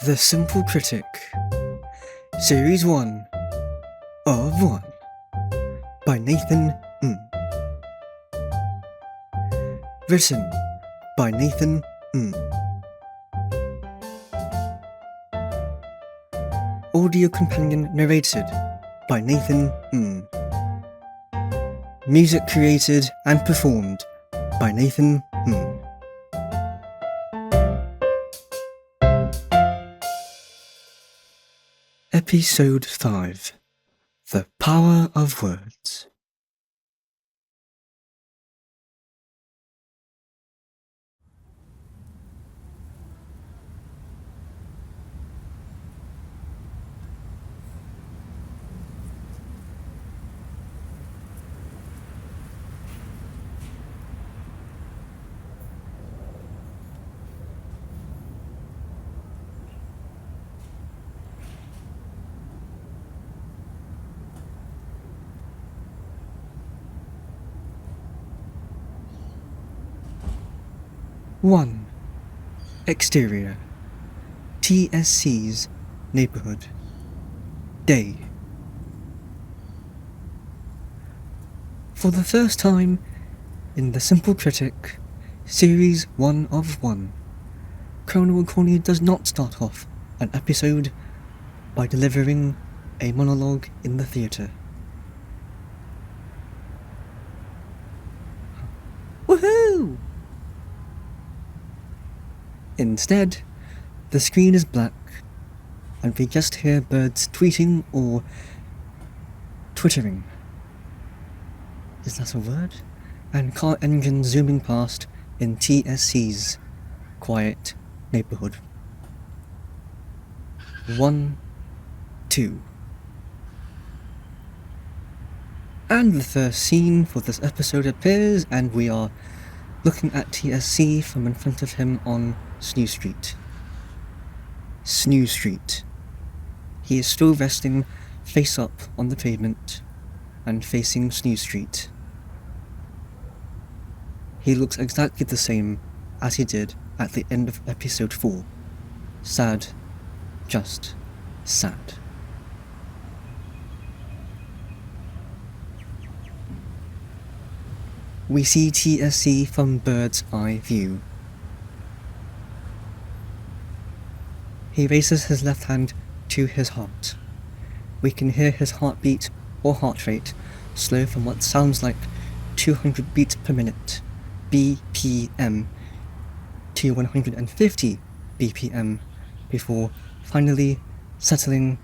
The Simple Critic, Series 1 of 1 by Nathan Written by Nathan Audio companion narrated by Nathan Music created and performed by Nathan Episode 5 The Power of Words. One. Exterior. T.S.C's neighborhood. Day. For the first time in The Simple Critic, Series 1 of 1, Colonel Corney does not start off an episode by delivering a monologue in the theatre. Woohoo! Instead, the screen is black, and we just hear birds tweeting or twittering. Is that a word? And car engines zooming past in T.S.C's quiet neighborhood. 1, 2. And the first scene for this episode appears, and we are looking at T.S.C. from in front of him on Snooze Street. Snooze Street. He is still resting face up on the pavement and facing Snooze Street. He looks exactly the same as he did at the end of episode 4. Sad. Just sad. We see T.S.C. from bird's eye view. He raises his left hand to his heart. We can hear his heartbeat or heart rate slow from what sounds like 200 beats per minute, BPM, to 150 BPM, before finally settling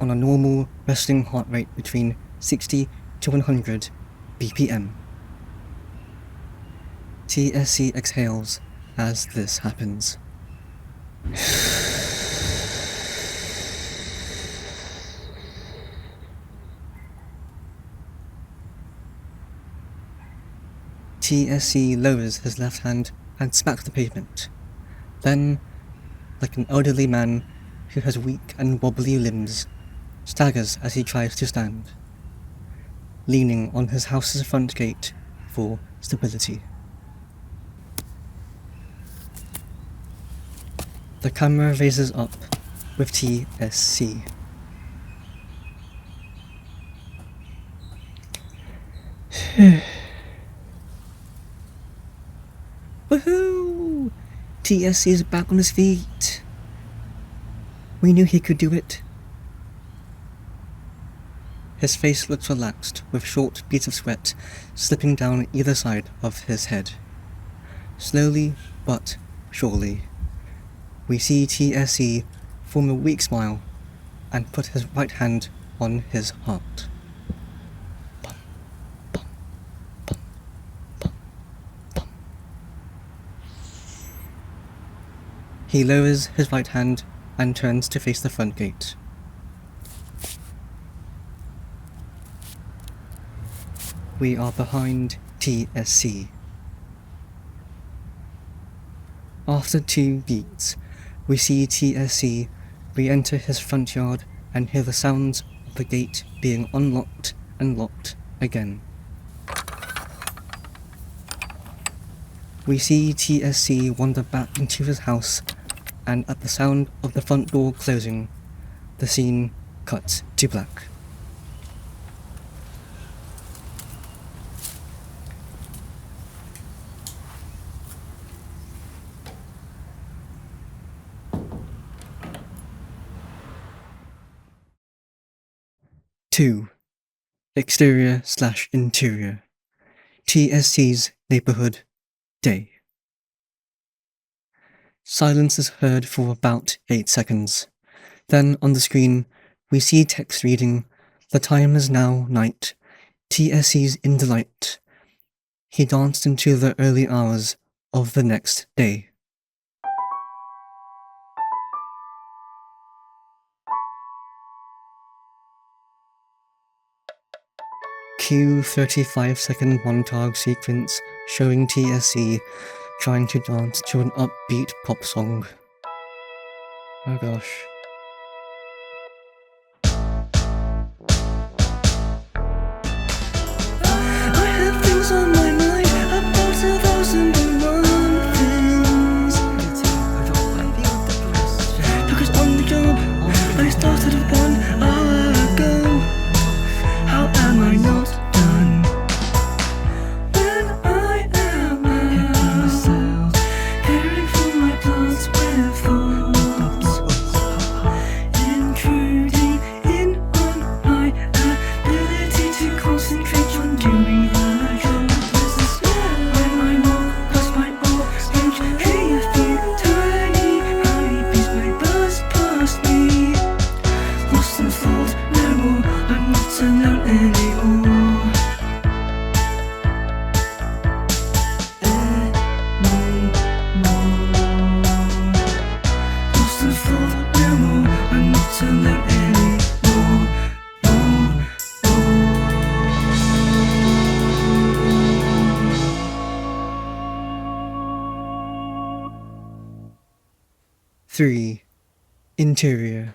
on a normal resting heart rate between 60 to 100 BPM. T.S.C. exhales as this happens. T.S.C. lowers his left hand and smacks the pavement. Then, like an elderly man who has weak and wobbly limbs, staggers as he tries to stand, leaning on his house's front gate for stability. The camera raises up with T.S.C. Woohoo! T.S.C. is back on his feet. We knew he could do it. His face looks relaxed, with short beads of sweat slipping down either side of his head. Slowly, but surely, we see T.S.C. form a weak smile and put his right hand on his heart. Bum, bum, bum, bum, bum. He lowers his right hand and turns to face the front gate. We are behind T.S.C. After 2 beats, we see T.S.C. re-enter his front yard and hear the sounds of the gate being unlocked and locked again. We see T.S.C. wander back into his house and at the sound of the front door closing, the scene cuts to black. Two. Exterior/interior. T.S.C's neighborhood. Day. Silence is heard for about 8 seconds. Then on the screen, we see text reading, "The time is now night. T.S.C's in delight. He danced into the early hours of the next day." Cue 35-second montage sequence showing T.S.C. trying to dance to an upbeat pop song. Oh gosh. I have things on my mind, about 1,001 things. Focused on the job I started 1 hour ago. How am I not done? When I am out, caring for my plants with thoughts, intruding in on my ability to concentrate on doing the job. When I walk past my off-stage, hear a few tiny honeybees may buzz past me. Lost in thought, no more, I'm not alone anymore. Lost in thought, no more, I'm not alone anymore. 3. Interior.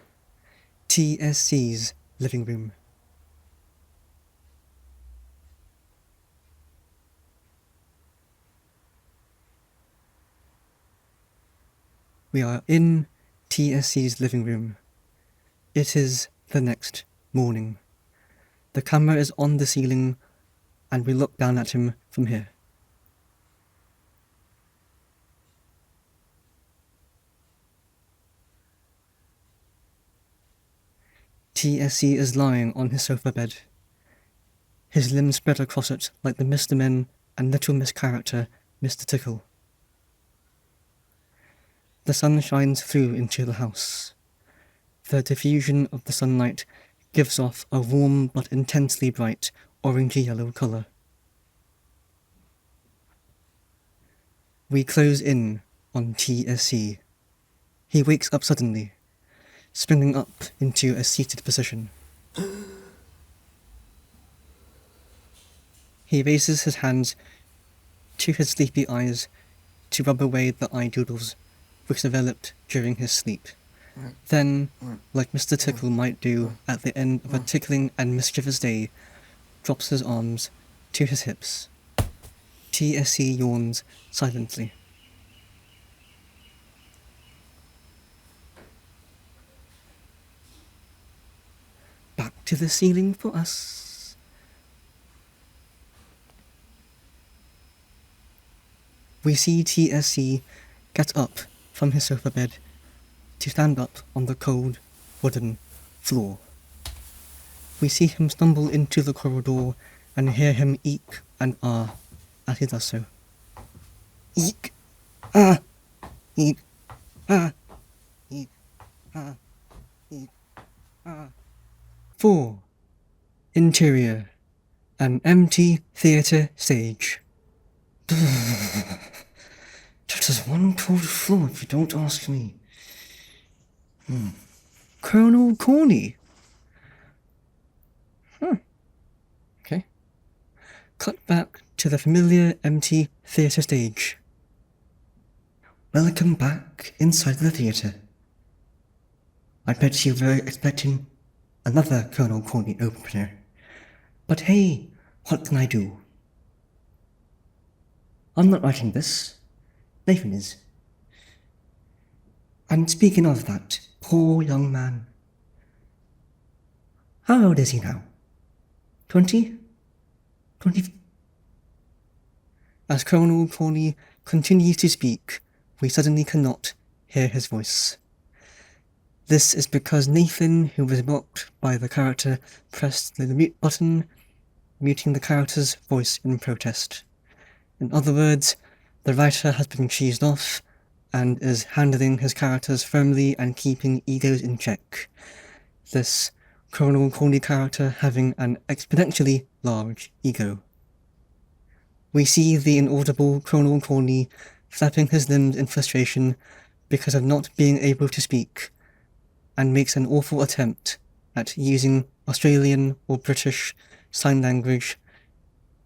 T.S.C's living room. We are in T.S.C's living room. It is the next morning. The camera is on the ceiling, and we look down at him from here. T.S.C. is lying on his sofa bed, his limbs spread across it like the Mr. Men and Little Miss character, Mr. Tickle. The sun shines through into the house. The diffusion of the sunlight gives off a warm but intensely bright orangey-yellow colour. We close in on T.S.C. He wakes up suddenly, springing up into a seated position. He raises his hands to his sleepy eyes to rub away the eye doodles which developed during his sleep. Then, like Mr. Tickle might do at the end of a tickling and mischievous day, drops his arms to his hips. T.S.C. yawns silently. Back to the ceiling for us. We see T.S.C. get up from his sofa bed to stand up on the cold, wooden floor. We see him stumble into the corridor and hear him eek and ah as he does so. Eek, ah, eek, ah, eek, ah, eek, ah. 4. Interior. An empty theatre stage. That is one cold floor if you don't ask me. Colonel Corny. Okay. Cut back to the familiar empty theatre stage. Welcome back inside the theatre. I bet you were expecting another Colonel Corny opener. But hey, what can I do? I'm not writing this. Nathan is. And speaking of that, poor young man. How old is he now? 20? 20? As Colonel Corney continues to speak, we suddenly cannot hear his voice. This is because Nathan, who was blocked by the character, pressed the mute button, muting the character's voice in protest. In other words, the writer has been cheesed off and is handling his characters firmly and keeping egos in check. This Colonel Corney character having an exponentially large ego. We see the inaudible Colonel Corney flapping his limbs in frustration because of not being able to speak, and makes an awful attempt at using Australian or British sign language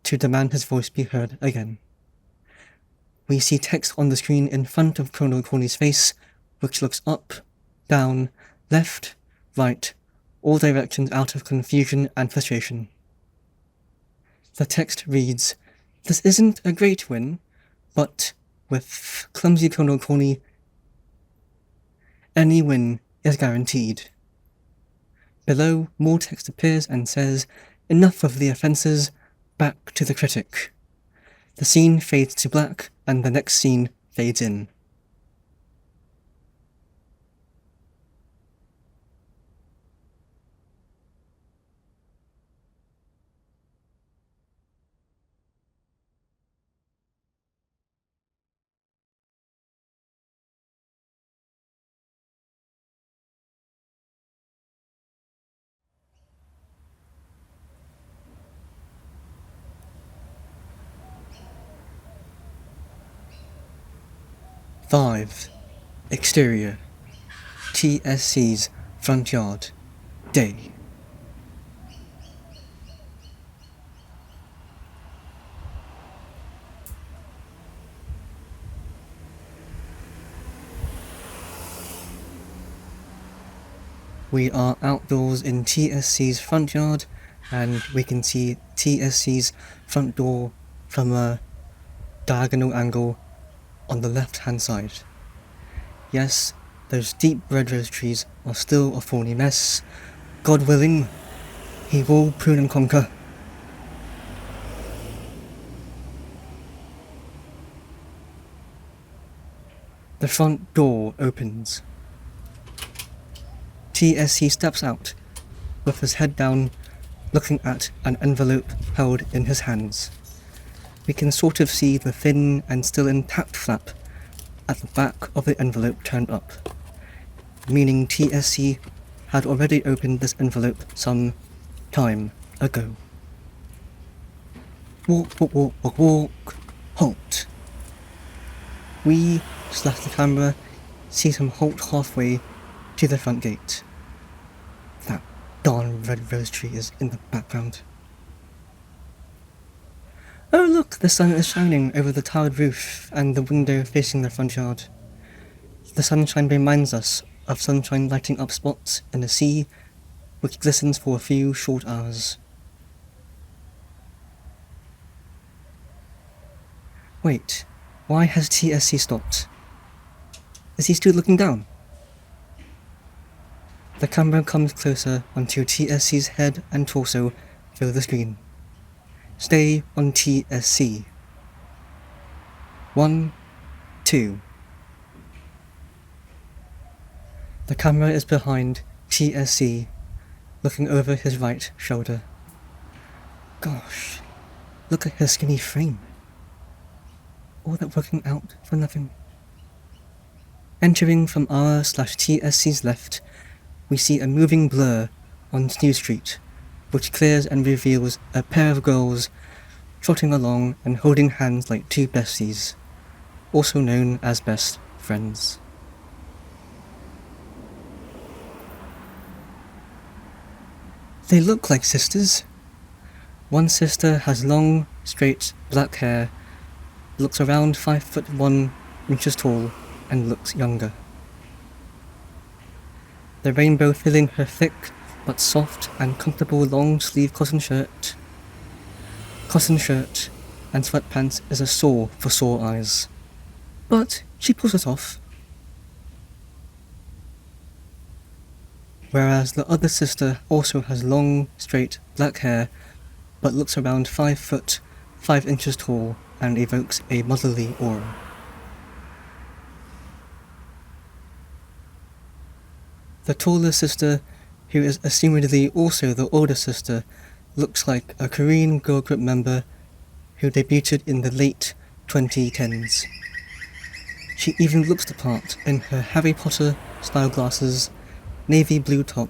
to demand his voice be heard again. We see text on the screen in front of Colonel Corney's face, which looks up, down, left, right, all directions out of confusion and frustration. The text reads, "This isn't a great win, but with clumsy Colonel Corney, any win is guaranteed." Below, more text appears and says, "Enough of the offences, back to the critic." The scene fades to black, and the next scene fades in. "5. Exterior. T.S.C's front yard. Day." We are outdoors in T.S.C's front yard, and we can see T.S.C's front door from a diagonal angle on the left-hand side. Yes, those deep red rose trees are still a thorny mess. God willing, he will prune and conquer. The front door opens. T.S.C. steps out, with his head down, looking at an envelope held in his hands. We can sort of see the thin and still intact flap at the back of the envelope turned up, meaning T.S.C. had already opened this envelope some time ago. Walk, walk, walk, walk, walk, halt. We, slash the camera, see him halt halfway to the front gate. That darn red rose tree is in the background. Oh look, the sun is shining over the tiled roof and the window facing the front yard. The sunshine reminds us of sunshine lighting up spots in the sea, which glistens for a few short hours. Wait, why has T.S.C. stopped? Is he still looking down? The camera comes closer until T.S.C.'s head and torso fill the screen. Stay on T.S.C. 1, 2. The camera is behind T.S.C., looking over his right shoulder. Gosh, look at his skinny frame. All that working out for nothing. Entering from our/T.S.C.'s left, we see a moving blur on Snooze Street, which clears and reveals a pair of girls trotting along and holding hands like two besties, also known as best friends. They look like sisters. One sister has long, straight, black hair, looks around 5'1" tall, and looks younger. The rainbow filling her thick, but soft and comfortable long-sleeve cotton shirt and sweatpants is a sore for sore eyes. But she pulls it off. whereas the other sister also has long, straight, black hair, but looks around 5 foot, 5 inches tall and evokes a motherly aura. The taller sister, who is assumedly also the older sister, looks like a Korean girl group member who debuted in the late 2010s. She even looks the part in her Harry Potter style glasses, navy blue top,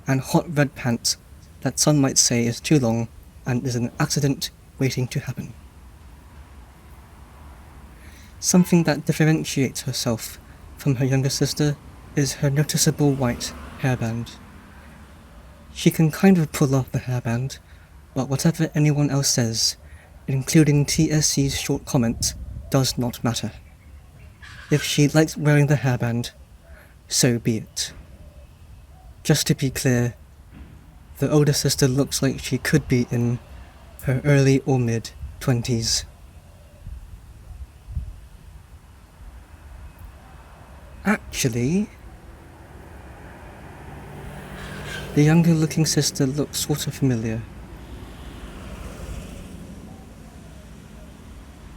and hot red pants that some might say is too long and is an accident waiting to happen. Something that differentiates herself from her younger sister is her noticeable white hairband. She can kind of pull off the hairband, but whatever anyone else says, including T.S.C's short comment, does not matter. If she likes wearing the hairband, so be it. Just to be clear, the older sister looks like she could be in her early or mid-20s. Actually, the younger looking sister looks sort of familiar.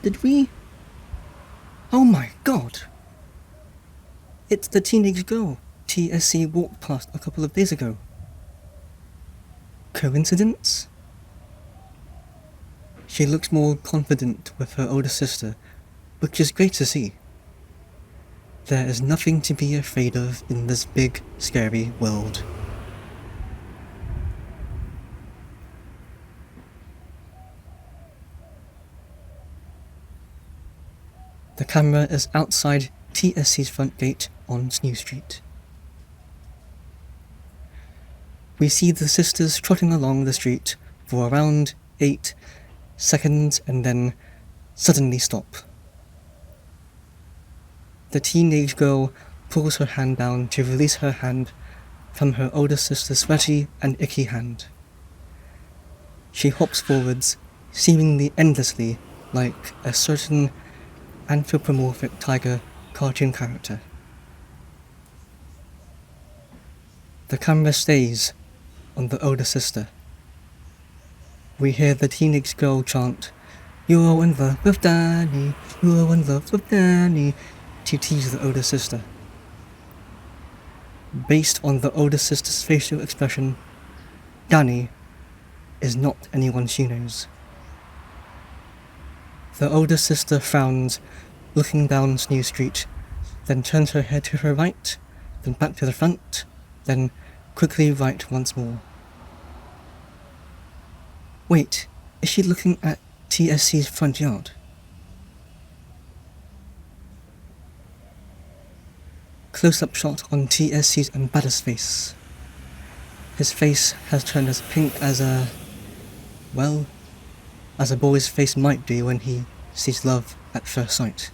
Did we? Oh my god! It's the teenage girl T.S.C walked past a couple of days ago. Coincidence? She looks more confident with her older sister, which is great to see. There is nothing to be afraid of in this big, scary world. The camera is outside T.S.C's front gate on Snooze Street. We see the sisters trotting along the street for around 8 seconds and then suddenly stop. The teenage girl pulls her hand down to release her hand from her older sister's sweaty and icky hand. She hops forwards, seemingly endlessly, like a certain anthropomorphic tiger cartoon character. The camera stays on the older sister. We hear the teenage girl chant, "You're in love with Danny, you're in love with Danny," to tease the older sister. Based on the older sister's facial expression, Danny is not anyone she knows. The older sister frowns, looking down Snooze Street, then turns her head to her right, then back to the front, then quickly right once more. Wait, is she looking at T.S.C's front yard? Close-up shot on T.S.C's embarrassed face. His face has turned as pink as a boy's face might do when he sees love at first sight.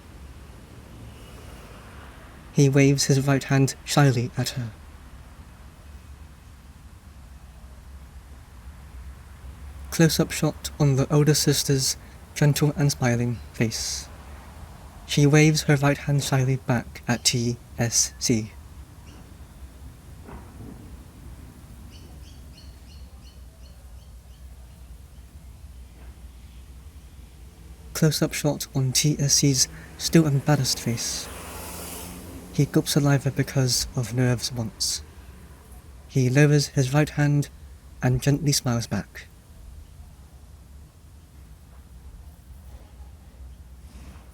He waves his right hand shyly at her. Close-up shot on the older sister's gentle and smiling face. She waves her right hand shyly back at T.S.C. Close-up shot on T.S.C's still embarrassed face. He gulps saliva because of nerves once. He lowers his right hand and gently smiles back.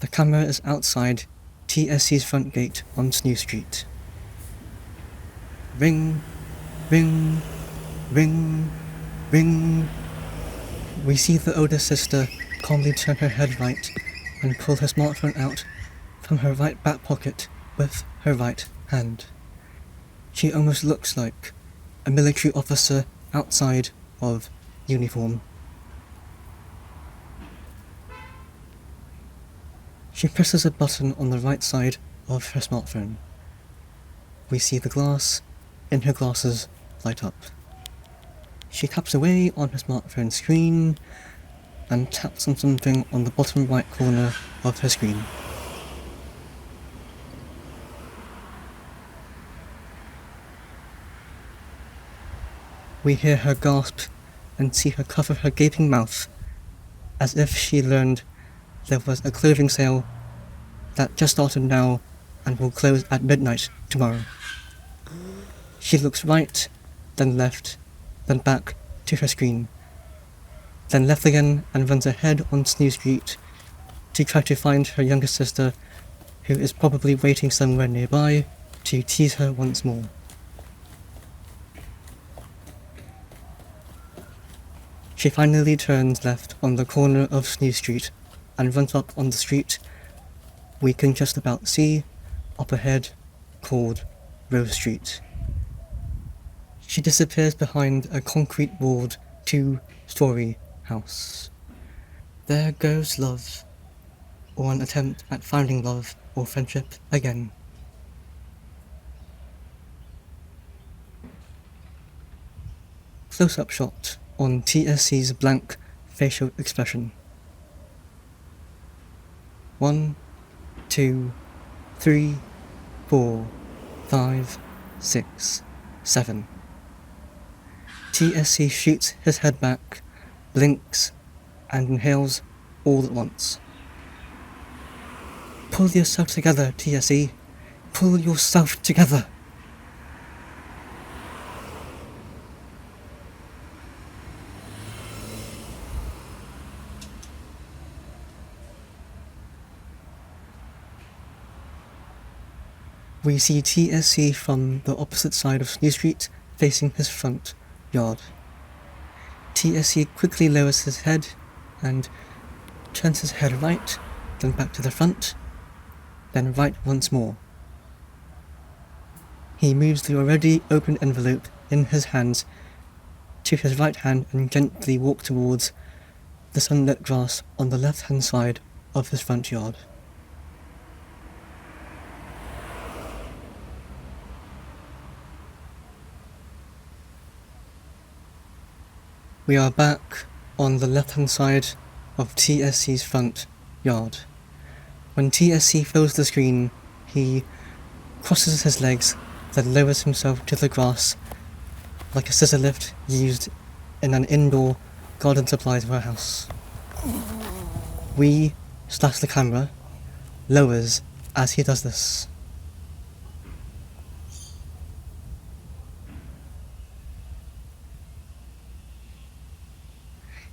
The camera is outside T.S.C's front gate on Snooze Street. Ring, ring, ring, ring. We see the older sister calmly turn her head right and pull her smartphone out from her right back pocket with her right hand. She almost looks like a military officer outside of uniform. She presses a button on the right side of her smartphone. We see the glass in her glasses light up. She taps away on her smartphone screen and taps on something on the bottom right corner of her screen. We hear her gasp and see her cover her gaping mouth, as if she learned there was a clothing sale that just started now and will close at midnight tomorrow. She looks right, then left, then back to her screen, then left again and runs ahead on Snooze Street to try to find her younger sister, who is probably waiting somewhere nearby to tease her once more. She finally turns left on the corner of Snooze Street and runs up on the street we can just about see up ahead, called Rose Street. She disappears behind a concrete-walled 2-story house. There goes love, or an attempt at finding love or friendship again. Close-up shot on T.S.C's blank facial expression. 1, 2, 3, 4, 5, 6, 7. T.S.C. shoots his head back, blinks, and inhales all at once. Pull yourself together, T.S.C. Pull yourself together. We see T.S.C. from the opposite side of Snooze Street, facing his front yard. T.S.C. quickly lowers his head and turns his head right, then back to the front, then right once more. He moves the already open envelope in his hands to his right hand and gently walks towards the sunlit grass on the left-hand side of his front yard. We are back on the left-hand side of T.S.C's front yard. When T.S.C. fills the screen, he crosses his legs, then lowers himself to the grass like a scissor lift used in an indoor garden supplies warehouse. The camera lowers as he does this.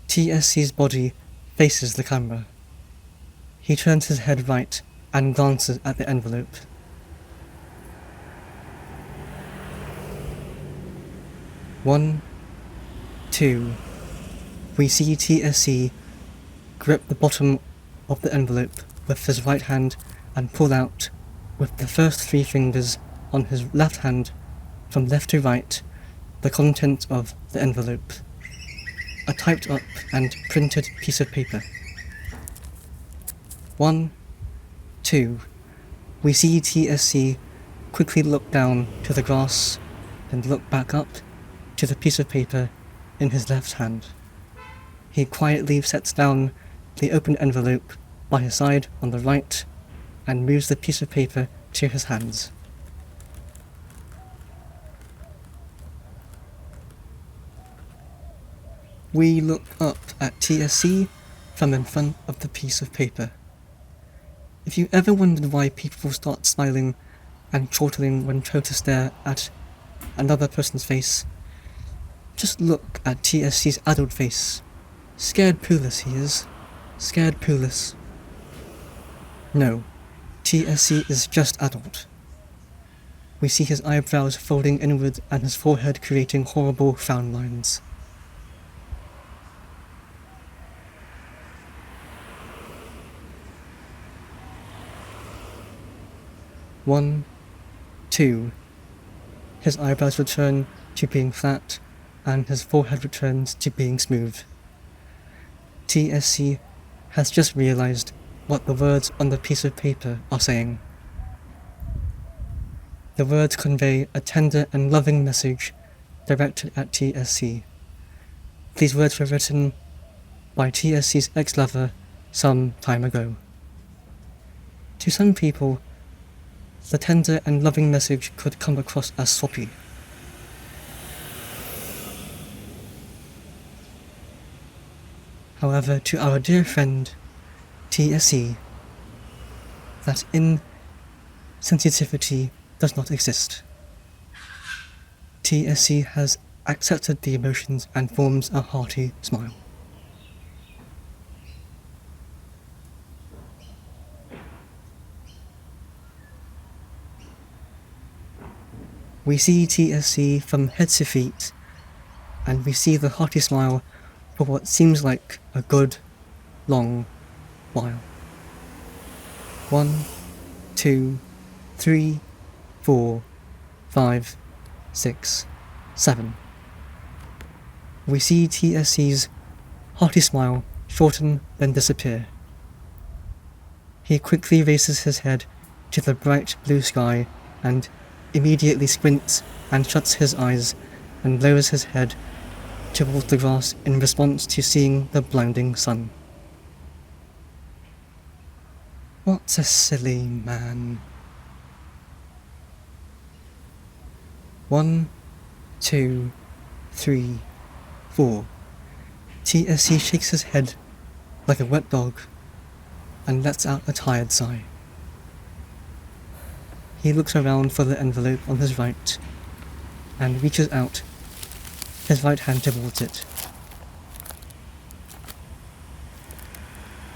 T.S.C's body faces the camera. He turns his head right and glances at the envelope. One, two. We see T.S.C. grip the bottom of the envelope with his right hand and pull out, with the first 3 fingers on his left hand, from left to right, the contents of the envelope. A typed up and printed piece of paper. 1, 2. We see T.S.C. quickly look down to the grass, then look back up to the piece of paper in his left hand. He quietly sets down the open envelope by his side on the right and moves the piece of paper to his hands. We look up at T.S.C. from in front of the piece of paper. If you ever wondered why people start smiling and chortling when told to stare at another person's face, just look at T.S.C.'s adult face. Scared pooless he is. Scared pooless. No, T.S.C. is just adult. We see his eyebrows folding inward and his forehead creating horrible frown lines. 1, 2. His eyebrows return to being flat, and his forehead returns to being smooth. T.S.C. has just realized what the words on the piece of paper are saying. The words convey a tender and loving message directed at T.S.C. These words were written by T.S.C's ex-lover some time ago. To some people, the tender and loving message could come across as soppy. However, to our dear friend T.S.C, that insensitivity does not exist. T.S.C has accepted the emotions and forms a hearty smile. We see T.S.C from head to feet, and we see the hearty smile for what seems like a good, long while. 1, 2, 3, 4, 5, 6, 7. We see T.S.C's hearty smile shorten then disappear. He quickly raises his head to the bright blue sky and immediately squints and shuts his eyes and lowers his head towards the grass in response to seeing the blinding sun. What a silly man. 1, 2, 3, 4. T.S.C shakes his head like a wet dog and lets out a tired sigh. He looks around for the envelope on his right and reaches out his right hand towards it.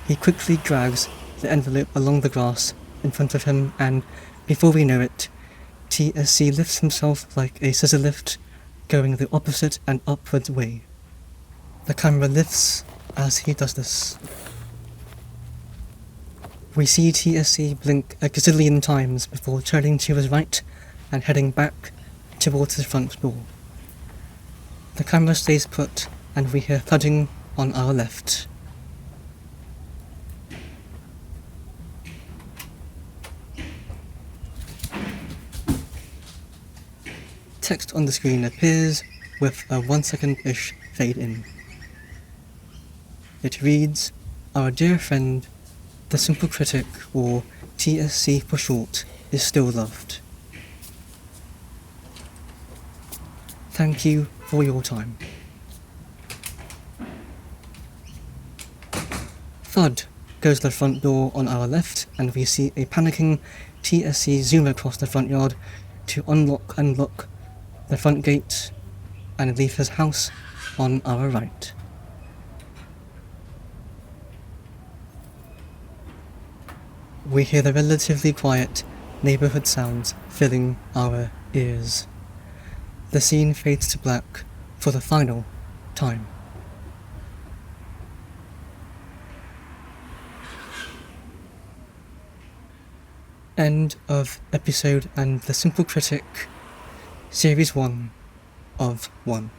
He quickly drags the envelope along the grass in front of him, and before we know it, T.S.C lifts himself like a scissor lift, going the opposite and upward way. The camera lifts as he does this. We see T.S.C blink a gazillion times before turning to his right and heading back towards his front door. The camera stays put and we hear thudding on our left. Text on the screen appears with a 1 second-ish fade in. It reads, "Our dear friend, the Simple Critic, or T.S.C for short, is still loved. Thank you for your time." Thud goes the front door on our left, and we see a panicking T.S.C zoom across the front yard to unlock and lock the front gate and leave his house on our right. We hear the relatively quiet neighborhood sounds filling our ears. The scene fades to black for the final time. End of episode and The Simple Critic, Series 1 of 1.